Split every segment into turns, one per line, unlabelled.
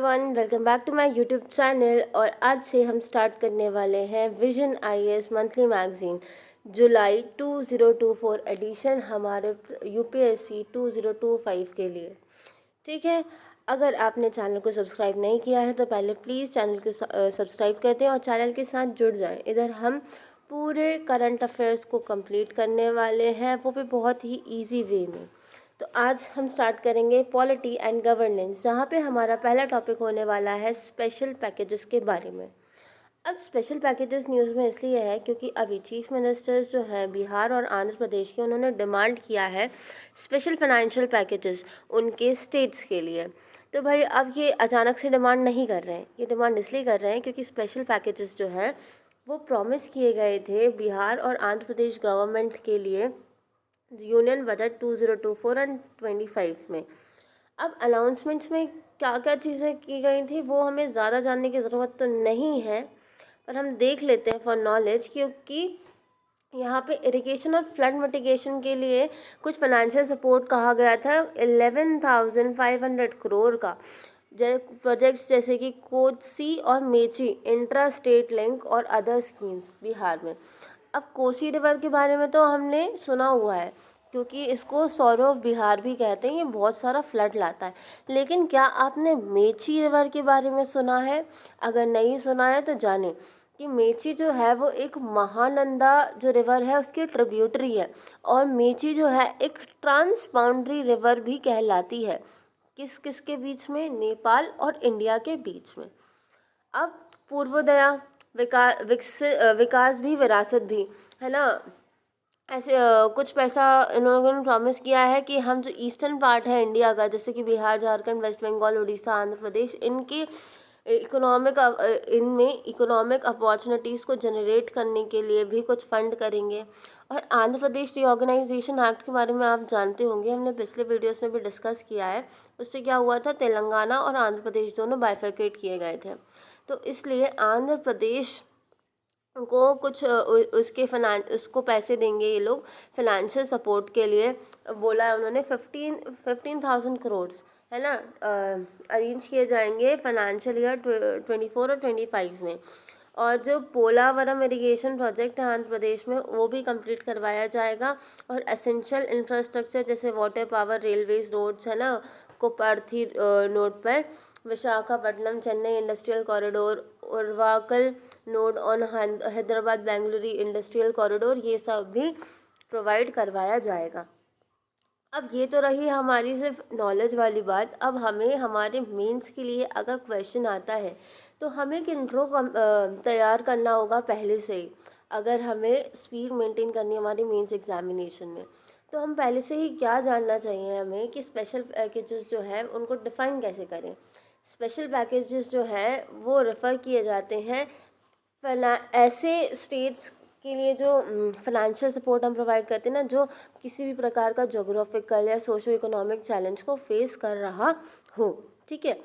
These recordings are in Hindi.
Everyone, welcome back to my YouTube channel. और आज से हम स्टार्ट करने वाले हैं विजन आईएएस मंथली मैगजीन जुलाई 2024 एडिशन हमारे यूपीएससी 2025 के लिए। ठीक है, अगर आपने चैनल को सब्सक्राइब नहीं किया है तो पहले प्लीज़ चैनल को सब्सक्राइब कर दें और चैनल के साथ जुड़ जाएं। इधर हम पूरे करंट अफेयर्स को कंप्लीट करने वाले हैं, वो भी बहुत ही इजी वे में। तो आज हम स्टार्ट करेंगे पॉलिटी एंड गवर्नेंस, जहाँ पे हमारा पहला टॉपिक होने वाला है स्पेशल पैकेजेस के बारे में। अब स्पेशल पैकेजेस न्यूज़ में इसलिए है क्योंकि अभी चीफ मिनिस्टर्स जो हैं बिहार और आंध्र प्रदेश के, उन्होंने डिमांड किया है स्पेशल फाइनेंशियल पैकेजेस उनके स्टेट्स के लिए। तो भाई अब ये अचानक से डिमांड नहीं कर रहे हैं, ये डिमांड इसलिए कर रहे हैं क्योंकि स्पेशल पैकेजेस जो हैं वो प्रॉमिस किए गए थे बिहार और आंध्र प्रदेश गवर्नमेंट के लिए यूनियन बजट 2024 एंड 25 में। अब अनाउंसमेंट्स में क्या क्या चीज़ें की गई थी वो हमें ज़्यादा जानने की ज़रूरत तो नहीं है, पर हम देख लेते हैं फॉर नॉलेज, क्योंकि यहाँ पे इरिगेशन और फ्लड मिटिगेशन के लिए कुछ फाइनेंशियल सपोर्ट कहा गया था 11,500 करोड़ का। प्रोजेक्ट्स जैसे कि कोसी और मेची इंट्रा स्टेट लिंक और अदर स्कीम्स बिहार में। अब कोसी रिवर के बारे में तो हमने सुना हुआ है, क्योंकि इसको सॉरो ऑफ बिहार भी कहते हैं, ये बहुत सारा फ्लड लाता है। लेकिन क्या आपने मेची रिवर के बारे में सुना है? अगर नहीं सुना है तो जाने कि मेची जो है वो एक महानंदा जो रिवर है उसकी ट्रिब्यूटरी है, और मेची जो है एक ट्रांस बाउंड्री रिवर भी कहलाती है। किस किस के बीच में? नेपाल और इंडिया के बीच में। अब पूर्वोदया, विकास भी विरासत भी, है ना। ऐसे कुछ पैसा इन्होंने प्रॉमिस किया है कि हम जो ईस्टर्न पार्ट है इंडिया का, जैसे कि बिहार, झारखंड, वेस्ट बंगाल, उड़ीसा, आंध्र प्रदेश, इनके इनमें इकोनॉमिक अपॉर्चुनिटीज़ को जनरेट करने के लिए भी कुछ फंड करेंगे। और आंध्र प्रदेश रीऑर्गेनाइजेशन एक्ट के बारे में आप जानते होंगे, हमने पिछले वीडियोस में भी डिस्कस किया है। उससे क्या हुआ था, तेलंगाना और आंध्र प्रदेश दोनों बाइफरकेट किए गए थे। तो इसलिए आंध्र प्रदेश को कुछ उसको पैसे देंगे ये लोग फाइनेंशियल सपोर्ट के लिए। बोला है उन्होंने 15,000 करोड़, है ना, अरेंज किए जाएंगे फाइनेंशियल ईयर 24 और 25 में। और जो पोलावरम इरिगेशन प्रोजेक्ट है आंध्र प्रदेश में, वो भी कंप्लीट करवाया जाएगा। और एसेंशियल इंफ्रास्ट्रक्चर जैसे वाटर, पावर, रेलवेज, रोड्स, है ना, कोपर्थी नोड पर, Visakhapatnam Chennai industrial corridor, Orvakal node on Hyderabad Bengaluru industrial corridor, ये सब भी प्रोवाइड करवाया जाएगा। अब ये तो रही हमारी सिर्फ नॉलेज वाली बात। अब हमें हमारे मेंस के लिए अगर क्वेश्चन आता है तो हमें एक इंट्रो तैयार करना होगा पहले से ही। अगर हमें स्पीड मेंटेन करनी है हमारी मेंस एग्जामिनेशन में, तो हम पहले से ही क्या जानना चाहिए हमें कि स्पेशल पैकेजेस जो है उनको डिफ़ाइन कैसे करें। स्पेशल पैकेजेस जो हैं वो रेफ़र किए जाते हैं ऐसे स्टेट्स के लिए जो फाइनेंशियल सपोर्ट हम प्रोवाइड करते हैं ना, जो किसी भी प्रकार का जोग्राफिकल या सोशो इकोनॉमिक चैलेंज को फेस कर रहा हो। ठीक है,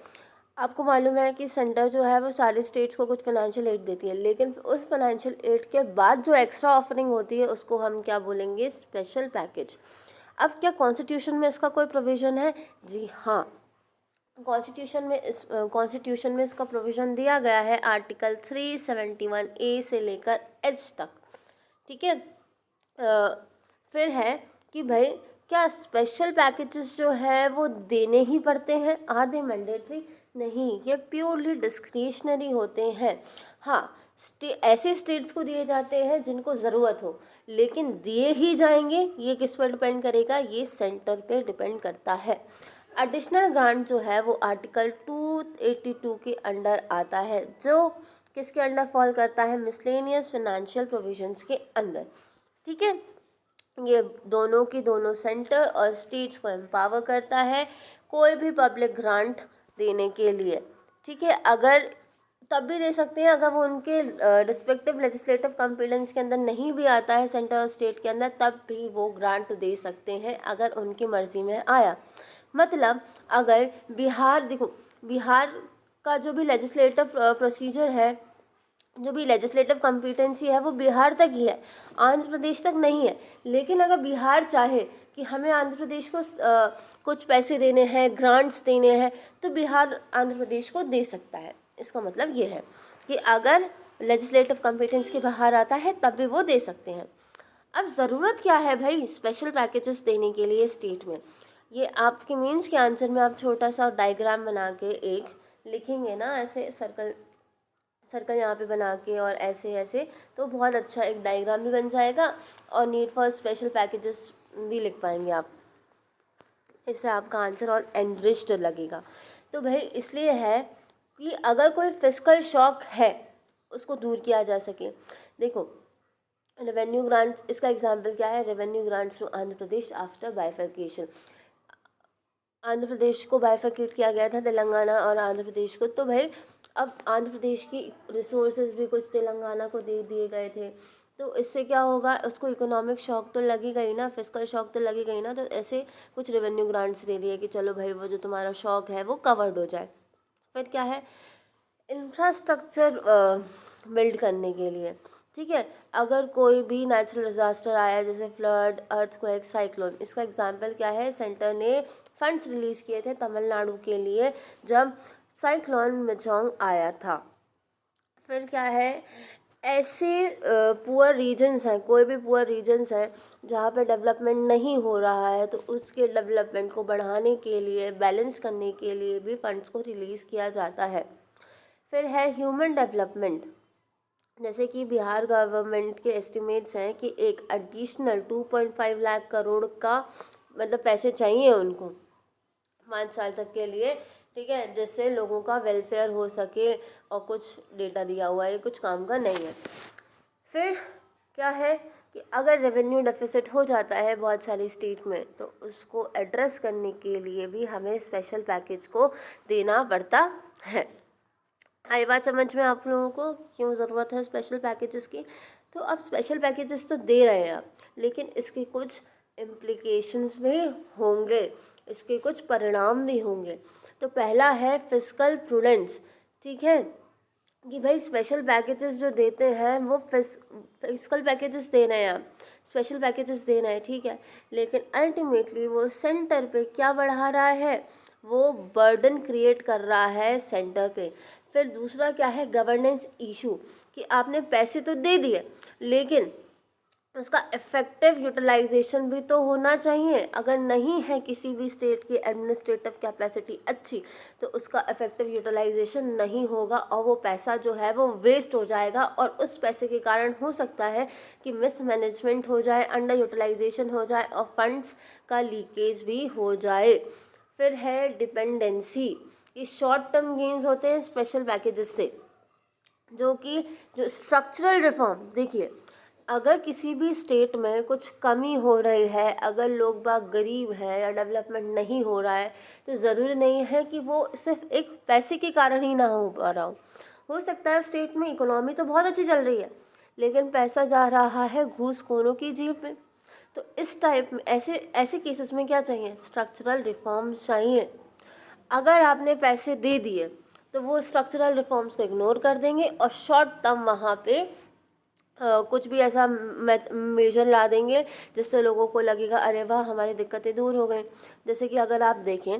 आपको मालूम है कि सेंटर जो है वो सारे स्टेट्स को कुछ फाइनेंशियल एड देती है, लेकिन उस फाइनेंशियल एड के बाद जो एक्स्ट्रा ऑफरिंग होती है उसको हम क्या बोलेंगे? Special package. अब क्या कॉन्स्टिट्यूशन में इसका कोई प्रोविज़न है? जी हाँ, कॉन्स्टिट्यूशन में इसका प्रोविज़न दिया गया है आर्टिकल 371A से लेकर H तक। ठीक है, फिर है कि भाई क्या स्पेशल पैकेजेस जो है वो देने ही पड़ते हैं? Are they mandatory? नहीं, ये प्योरली डिस्क्रिशनरी होते हैं। हाँ, ऐसे स्टेट्स को दिए जाते हैं जिनको ज़रूरत हो, लेकिन दिए ही जाएंगे ये किस पर डिपेंड करेगा? ये सेंटर पे डिपेंड करता है। एडिशनल ग्रांट जो है वो आर्टिकल 282 के अंडर आता है, जो किसके अंडर फॉल करता है? मिसलेनियस फाइनेंशियल प्रोविजंस के अंदर। ठीक है, ये दोनों की दोनों सेंटर और स्टेट्स को एम्पावर करता है कोई भी पब्लिक ग्रांट देने के लिए। ठीक है, अगर तब भी दे सकते हैं अगर वो उनके रिस्पेक्टिव लेजिस्लेटिव कॉम्पिटेंस के अंदर नहीं भी आता है सेंटर और स्टेट के अंदर, तब भी वो ग्रांट दे सकते हैं अगर उनकी मर्जी में आया। मतलब अगर बिहार का जो भी लेजिस्लेटिव प्रोसीजर है, जो भी लेजिस्लेटिव कॉम्पिटेंसी है वो बिहार तक ही है, आंध्र प्रदेश तक नहीं है। लेकिन अगर बिहार चाहे कि हमें आंध्र प्रदेश को कुछ पैसे देने हैं, ग्रांट्स देने हैं, तो बिहार आंध्र प्रदेश को दे सकता है। इसका मतलब ये है कि अगर लेजिस्लेटिव कॉम्पिटेंस के बाहर आता है तब भी वो दे सकते हैं। अब ज़रूरत क्या है भाई स्पेशल पैकेजेस देने के लिए स्टेट में? ये आपके मीन्स के आंसर में आप छोटा सा डायग्राम बना के एक लिखेंगे ना, ऐसे सर्कल सर्कल यहाँ पे बना के और ऐसे ऐसे, तो बहुत अच्छा एक डायग्राम भी बन जाएगा और नीड फॉर स्पेशल पैकेजेस भी लिख पाएंगे आप। इससे आपका आंसर और एनरिच्ड लगेगा। तो भाई इसलिए है कि अगर कोई फिस्कल शॉक है उसको दूर किया जा सके। देखो रेवेन्यू ग्रांट्स, इसका एग्जांपल क्या है, revenue grants to Andhra Pradesh after bifurcation. Andhra Pradesh को बाइफर्केट किया गया था, तेलंगाना और आंध्र प्रदेश को, तो भाई अब आंध्र प्रदेश की रिसोर्सेज भी कुछ तेलंगाना को दे दिए गए थे, तो इससे क्या होगा, उसको इकोनॉमिक शॉक तो लगेगा ही ना, फिस्कल शॉक तो लगेगा ही ना। तो ऐसे कुछ रेवेन्यू ग्रांट्स दे दिए कि चलो भाई वो जो तुम्हारा शॉक है वो कवर्ड हो जाए। फिर क्या है, इंफ्रास्ट्रक्चर बिल्ड करने के लिए, ठीक है, अगर कोई भी नेचुरल डिज़ास्टर आया जैसे फ्लड, अर्थक्वेक, साइक्लोन, इसका एग्जांपल क्या है, सेंटर ने फंड्स रिलीज़ किए थे तमिलनाडु के लिए जब साइक्लोन मिचोंग आया था। फिर क्या है, ऐसे पुअर रीजन्स हैं, कोई भी पुअर रीजन्स हैं जहाँ पे डेवलपमेंट नहीं हो रहा है, तो उसके डेवलपमेंट को बढ़ाने के लिए, बैलेंस करने के लिए भी फंड्स को रिलीज़ किया जाता है। फिर है ह्यूमन डेवलपमेंट, जैसे कि बिहार गवर्नमेंट के एस्टिमेट्स हैं कि एक एडिशनल 2.5 लाख करोड़ का मतलब पैसे चाहिए उनको 5 साल तक के लिए, ठीक है, जिससे लोगों का वेलफेयर हो सके, और कुछ डेटा दिया हुआ है, कुछ काम का नहीं है। फिर क्या है कि अगर रेवेन्यू डेफिसिट हो जाता है बहुत सारी स्टेट में, तो उसको एड्रेस करने के लिए भी हमें स्पेशल पैकेज को देना पड़ता है। आई बात समझ में आप लोगों को क्यों ज़रूरत है स्पेशल पैकेजेस की? तो अब स्पेशल पैकेजेस तो दे रहे हैं आप, लेकिन इसके कुछ इम्प्लीकेशंस भी होंगे, इसके कुछ परिणाम भी होंगे। तो पहला है फिस्कल प्रूडेंस, ठीक है, कि भाई स्पेशल पैकेजेस जो देते हैं वो फिस्कल पैकेजेस दे रहे हैं आप, स्पेशल पैकेजेस दे रहे हैं, ठीक है, लेकिन अल्टीमेटली वो सेंटर पे क्या बढ़ा रहा है, वो बर्डन क्रिएट कर रहा है सेंटर पे। फिर दूसरा क्या है, गवर्नेंस इशू, कि आपने पैसे तो दे दिए लेकिन उसका इफ़ेक्टिव यूटिलाइजेशन भी तो होना चाहिए। अगर नहीं है किसी भी स्टेट की एडमिनिस्ट्रेटिव कैपेसिटी अच्छी, तो उसका इफ़ेक्टिव यूटिलाइजेशन नहीं होगा और वो पैसा जो है वो वेस्ट हो जाएगा, और उस पैसे के कारण हो सकता है कि मिसमैनेजमेंट हो जाए, अंडर यूटिलाइजेशन हो जाए और फंड्स का लीकेज भी हो जाए। फिर है डिपेंडेंसी, कि शॉर्ट टर्म गेन्स होते हैं स्पेशल पैकेजेस से, जो स्ट्रक्चरल रिफॉर्म, देखिए अगर किसी भी स्टेट में कुछ कमी हो रही है, अगर लोग बाग गरीब है या डेवलपमेंट नहीं हो रहा है, तो ज़रूरी नहीं है कि वो सिर्फ एक पैसे के कारण ही ना हो पा रहा हो सकता है स्टेट में इकोनॉमी तो बहुत अच्छी चल रही है लेकिन पैसा जा रहा है घूसखोरों की जेब में। तो इस टाइप में ऐसे केसेस में क्या चाहिए, स्ट्रक्चरल रिफॉर्म्स चाहिए। अगर आपने पैसे दे दिए तो वो स्ट्रक्चरल रिफॉर्म्स को इग्नोर कर देंगे और शॉर्ट टर्म वहाँ पे कुछ भी ऐसा मेजर ला देंगे जिससे लोगों को लगेगा अरे वाह हमारी दिक्कतें दूर हो गई। जैसे कि अगर आप देखें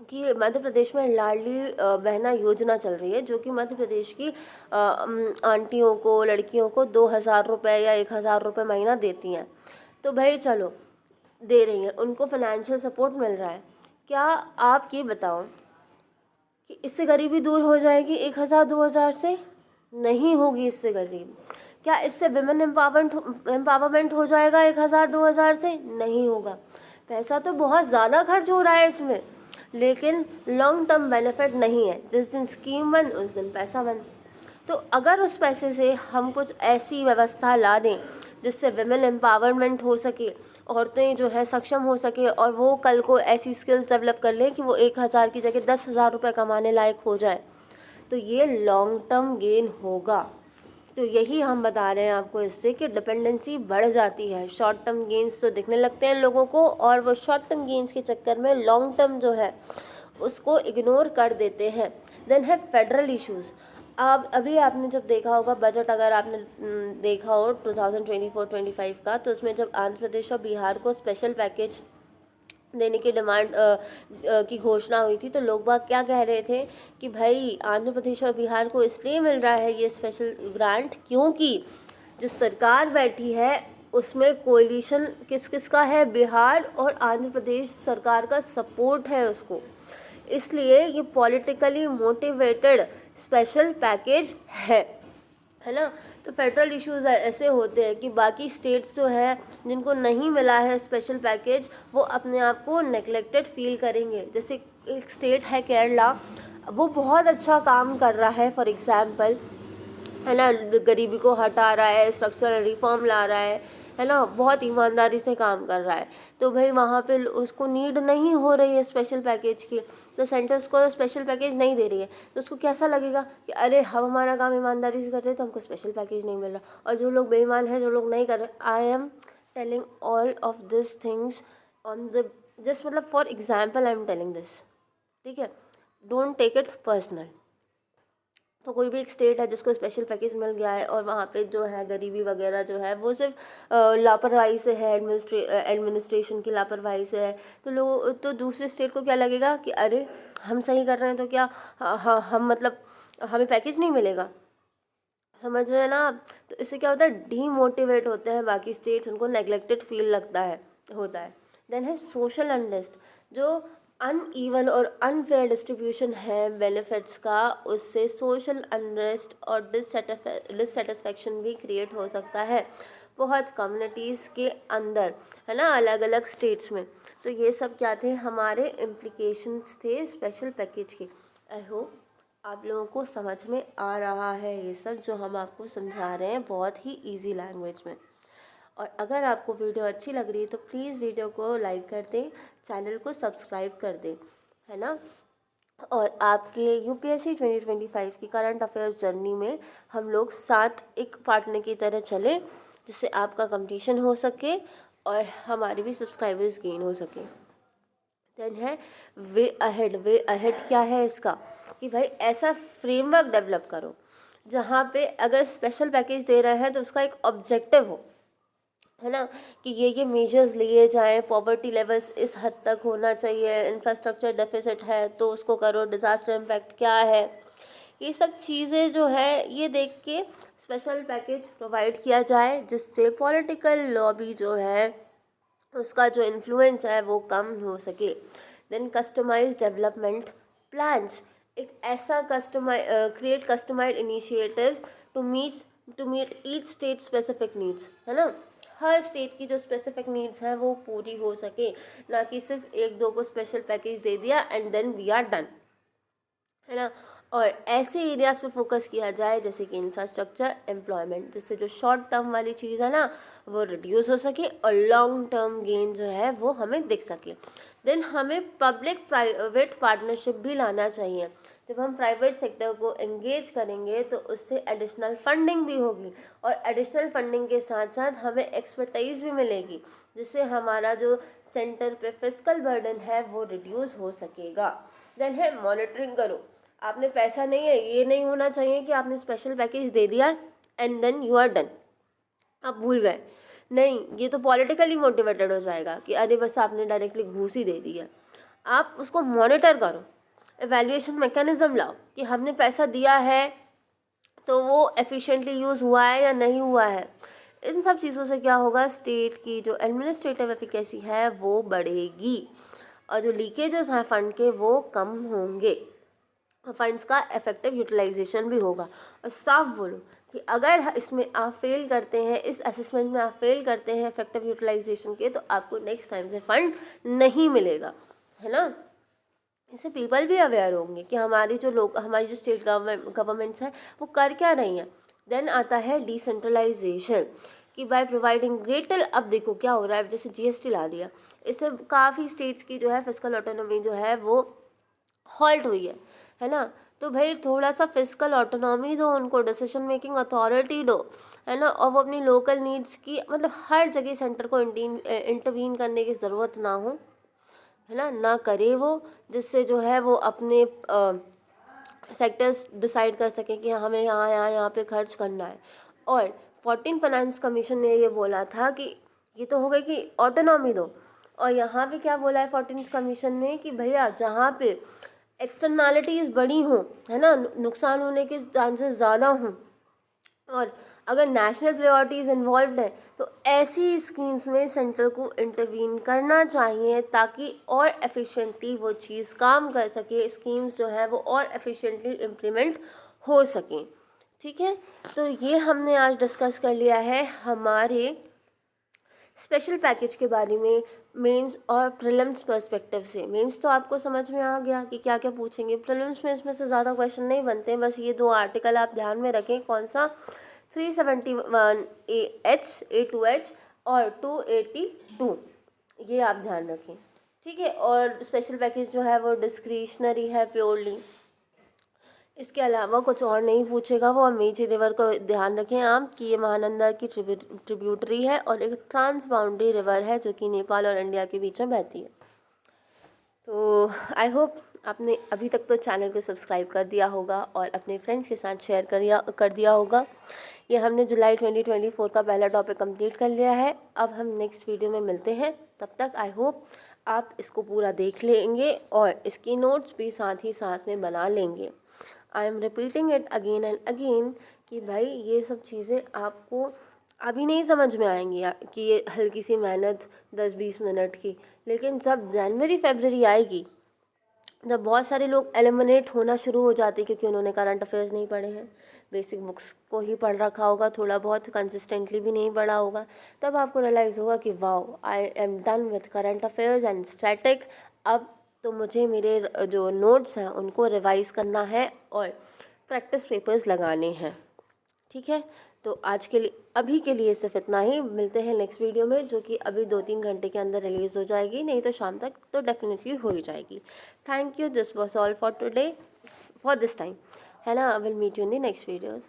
कि मध्य प्रदेश में लाडली बहना योजना चल रही है, जो कि मध्य प्रदेश की आंटियों को, लड़कियों को 2,000 रुपये या 1,000 रुपये महीना देती हैं। तो भाई चलो दे रही हैं, उनको फाइनेंशियल सपोर्ट मिल रहा है। क्या आप ये बताओ कि इससे गरीबी दूर हो जाएगी 1,000-2,000 से? नहीं होगी इससे गरीब। क्या इससे विमेन एम्पावरमेंट हो जाएगा 1,000-2,000 से? नहीं होगा। पैसा तो बहुत ज़्यादा खर्च हो रहा है इसमें, लेकिन लॉन्ग टर्म बेनिफिट नहीं है। जिस दिन स्कीम बन उस दिन पैसा बन। तो अगर उस पैसे से हम कुछ ऐसी व्यवस्था ला दें जिससे विमेन एम्पावरमेंट हो सके, औरतें जो है सक्षम हो सके और वो कल को ऐसी स्किल्स डेवलप कर लें कि वो 1,000 की जगह 10,000 रुपये कमाने लायक हो जाए, तो ये लॉन्ग टर्म गेन होगा। तो यही हम बता रहे हैं आपको इससे कि डिपेंडेंसी बढ़ जाती है। शॉर्ट टर्म गेन्स तो दिखने लगते हैं लोगों को और वो शॉर्ट टर्म गेन्स के चक्कर में लॉन्ग टर्म जो है उसको इग्नोर कर देते हैं। देन है फेडरल इश्यूज़। अब अभी आपने जब देखा होगा बजट, अगर आपने देखा हो 2024-25 का, तो उसमें जब आंध्र प्रदेश और बिहार को स्पेशल पैकेज देने की डिमांड की घोषणा हुई थी, तो लोग बाग क्या कह रहे थे कि भाई आंध्र प्रदेश और बिहार को इसलिए मिल रहा है ये स्पेशल ग्रांट क्योंकि जो सरकार बैठी है उसमें कोalition किस किस का है, बिहार और आंध्र प्रदेश सरकार का सपोर्ट है उसको, इसलिए ये पॉलिटिकली मोटिवेटेड स्पेशल पैकेज है ना। तो फेडरल इश्यूज ऐसे होते हैं कि बाकी स्टेट्स जो है जिनको नहीं मिला है स्पेशल पैकेज, वो अपने आप को नेग्लेक्टेड फील करेंगे। जैसे एक स्टेट है केरला, वो बहुत अच्छा काम कर रहा है, फॉर एग्जांपल है ना, गरीबी को हटा रहा है, स्ट्रक्चरल रिफॉर्म ला रहा है ना, बहुत ईमानदारी से काम कर रहा है, तो भाई वहाँ पे उसको नीड नहीं हो रही है स्पेशल पैकेज की, तो सेंटर उसको स्पेशल पैकेज नहीं दे रही है, तो उसको कैसा लगेगा कि अरे हम हमारा काम ईमानदारी से कर रहे हैं तो हमको स्पेशल पैकेज नहीं मिल रहा। और जो लोग बेईमान हैं, जो लोग नहीं कर रहे, I am telling all of this things on the just, मतलब for example I am telling this, ठीक है, डोंट टेक इट पर्सनल। तो कोई भी एक स्टेट है जिसको स्पेशल पैकेज मिल गया है और वहाँ पे जो है गरीबी वगैरह जो है वो सिर्फ लापरवाही से है, एडमिनिस्ट्रेशन की लापरवाही से है, तो लोग, तो दूसरे स्टेट को क्या लगेगा कि अरे हम सही कर रहे हैं तो क्या हम मतलब हमें पैकेज नहीं मिलेगा, समझ रहे हैं ना आप। तो इससे क्या होता है, डीमोटिवेट होते हैं बाकी स्टेट्स, उनको नेग्लेक्टेड फील लगता है, होता है। देन है सोशल अनरेस्ट, जो अनइवन और अनफेयर डिस्ट्रीब्यूशन है बेनिफिट्स का, उससे सोशल अनरेस्ट और डिससेटिस्फेक्शन भी क्रिएट हो सकता है बहुत कम्युनिटीज़ के अंदर, है ना, अलग अलग स्टेट्स में। तो ये सब क्या थे, हमारे इम्प्लीकेशंस थे स्पेशल पैकेज के। आई होप आप लोगों को समझ में आ रहा है ये सब जो हम आपको समझा रहे हैं बहुत ही इजी लैंग्वेज में। और अगर आपको वीडियो अच्छी लग रही है तो प्लीज़ वीडियो को लाइक कर दें, चैनल को सब्सक्राइब कर दें, है ना। और आपके यूपीएससी 2025 की करंट अफेयर्स जर्नी में हम लोग साथ एक पार्टनर की तरह चलें, जिससे आपका कंप्लीशन हो सके और हमारे भी सब्सक्राइबर्स गेन हो सके। देन है वे अहेड। वे अहेड क्या है इसका, कि भाई ऐसा फ्रेमवर्क डेवलप करो जहाँ पे अगर स्पेशल पैकेज दे रहे हैं तो उसका एक ऑब्जेक्टिव हो, है ना, कि ये मेजर्स लिए जाएं, पॉवर्टी लेवल्स इस हद तक होना चाहिए, इंफ्रास्ट्रक्चर डेफिसिट है तो उसको करो, डिज़ास्टर इम्पैक्ट क्या है, ये सब चीज़ें जो है ये देख के स्पेशल पैकेज प्रोवाइड किया जाए, जिससे पॉलिटिकल लॉबी जो है उसका जो इन्फ्लुएंस है वो कम हो सके। देन कस्टमाइज डेवलपमेंट प्लान्स, एक ऐसा create customise initiatives to meet each state specific needs, है ना, हर स्टेट की जो स्पेसिफिक नीड्स हैं वो पूरी हो सके, ना कि सिर्फ एक दो को स्पेशल पैकेज दे दिया and then we are done, है ना। और ऐसे एरियाज पे फोकस किया जाए जैसे कि इंफ्रास्ट्रक्चर, एम्प्लॉयमेंट, जिससे जो शॉर्ट टर्म वाली चीज़ है ना वो रिड्यूस हो सके और लॉन्ग टर्म गेन जो है वो हमें दिख सके। देन हमें पब्लिक प्राइवेट पार्टनरशिप भी लाना चाहिए। जब हम प्राइवेट सेक्टर को एंगेज करेंगे तो उससे एडिशनल फंडिंग भी होगी, और एडिशनल फंडिंग के साथ साथ हमें एक्सपर्टाइज भी मिलेगी, जिससे हमारा जो सेंटर पे फिस्कल बर्डन है वो रिड्यूस हो सकेगा। देन है मॉनिटरिंग करो। आपने पैसा नहीं है, ये नहीं होना चाहिए कि आपने स्पेशल पैकेज दे दिया and then you are done, आप भूल गए, नहीं, ये तो पॉलिटिकली मोटिवेटेड हो जाएगा कि अरे बस आपने डायरेक्टली घूस ही दे दी है। आप उसको मॉनिटर करो, एवेल्युएशन मैकेनिज्म लाओ कि हमने पैसा दिया है तो वो एफिशिएंटली यूज़ हुआ है या नहीं हुआ है। इन सब चीज़ों से क्या होगा, स्टेट की जो एडमिनिस्ट्रेटिव एफिकेसी है वो बढ़ेगी और जो लीकेजेस हैं फंड के वो कम होंगे, फंड्स का इफेक्टिव यूटिलाइजेशन भी होगा। और साफ बोलो कि अगर इसमें आप फेल करते हैं, इस असेसमेंट में आप फेल करते हैं इफेक्टिव यूटिलाइजेशन के, तो आपको नेक्स्ट टाइम से फंड नहीं मिलेगा, है ना। इससे पीपल भी अवेयर होंगे कि हमारी जो स्टेट गवर्नमेंट्स हैं वो कर क्या रही हैं। देन आता है डिसेंट्रलाइजेशन, कि बाय प्रोवाइडिंग ग्रेटर, अब देखो क्या हो रहा है, जैसे जीएसटी ला दिया, इससे काफ़ी स्टेट्स की जो है फिस्कल ऑटोनॉमी जो है वो हॉल्ट हुई है ना। तो भाई थोड़ा सा फिस्कल ऑटोनॉमी दो उनको, डिसीजन मेकिंग अथॉरिटी दो, है ना, और वो अपनी लोकल नीड्स की, मतलब हर जगह सेंटर को इंटरवीन करने की ज़रूरत ना हो, है ना, ना करे वो, जिससे जो है वो अपने सेक्टर्स डिसाइड कर सकें कि हमें यहाँ यहाँ यहाँ पे खर्च करना है। और 14 फाइनेंस कमीशन ने ये बोला था कि ये तो हो गई कि ऑटोनॉमी दो, और यहाँ पे क्या बोला है 14th कमीशन ने कि भैया जहाँ पे एक्सटर्नैलिटीज़ बड़ी हों, है ना, नुकसान होने के चांसेस ज़्यादा हों, और अगर नेशनल प्रायोरिटीज़ इन्वॉल्व है तो ऐसी स्कीम्स में सेंटर को इंटरवीन करना चाहिए ताकि और एफिशिएंटली वो चीज़ काम कर सके, स्कीम्स जो है वो और एफिशिएंटली इम्प्लीमेंट हो सकें। ठीक है, तो ये हमने आज डिस्कस कर लिया है हमारे स्पेशल पैकेज के बारे में मेंस और प्रीलिम्स पर्सपेक्टिव से। मेंस तो आपको समझ में आ गया कि क्या क्या पूछेंगे, प्रीलिम्स में इसमें से ज़्यादा क्वेश्चन नहीं बनते हैं, बस ये 2 आर्टिकल आप ध्यान में रखें, कौन सा 371H A2H और 282, ये आप ध्यान रखें। ठीक है, और स्पेशल पैकेज जो है वो डिस्क्रिशनरी है प्योरली, इसके अलावा कुछ और नहीं पूछेगा वो। अमेठी रिवर को ध्यान रखें आप कि ये महानंदा की ट्रिब्यूटरी है और एक ट्रांस बाउंड्री रिवर है जो कि नेपाल और इंडिया के बीच में बहती है। तो आई होप आपने अभी तक तो चैनल को सब्सक्राइब कर दिया होगा और अपने फ्रेंड्स के साथ शेयर कर दिया होगा। ये हमने जुलाई 2024 का पहला टॉपिक कंप्लीट कर लिया है। अब हम नेक्स्ट वीडियो में मिलते हैं, तब तक आई होप आप इसको पूरा देख लेंगे और इसकी नोट्स भी साथ ही साथ में बना लेंगे। I am repeating it again and again कि भाई ये सब चीज़ें आपको अभी नहीं समझ में आएंगी कि ये हल्की सी मेहनत 10-20 मिनट की, लेकिन जब जनवरी फरवरी आएगी, जब बहुत सारे लोग एलिमिनेट होना शुरू हो जाते क्योंकि उन्होंने करंट अफेयर्स नहीं पढ़े हैं, बेसिक बुक्स को ही पढ़ रखा होगा, थोड़ा बहुत कंसिस्टेंटली भी नहीं पढ़ा होगा, तब आपको रियलाइज़ होगा कि wow I am done with current affairs and static. अब तो मुझे मेरे जो नोट्स हैं उनको रिवाइज़ करना है और प्रैक्टिस पेपर्स लगाने हैं। ठीक है, तो आज के लिए अभी के लिए सिर्फ इतना ही। मिलते हैं नेक्स्ट वीडियो में जो कि अभी 2-3 घंटे के अंदर रिलीज़ हो जाएगी, नहीं तो शाम तक तो डेफिनेटली हो ही जाएगी। Thank you, this was all for today for this time, है ना। I will meet you in the next videos.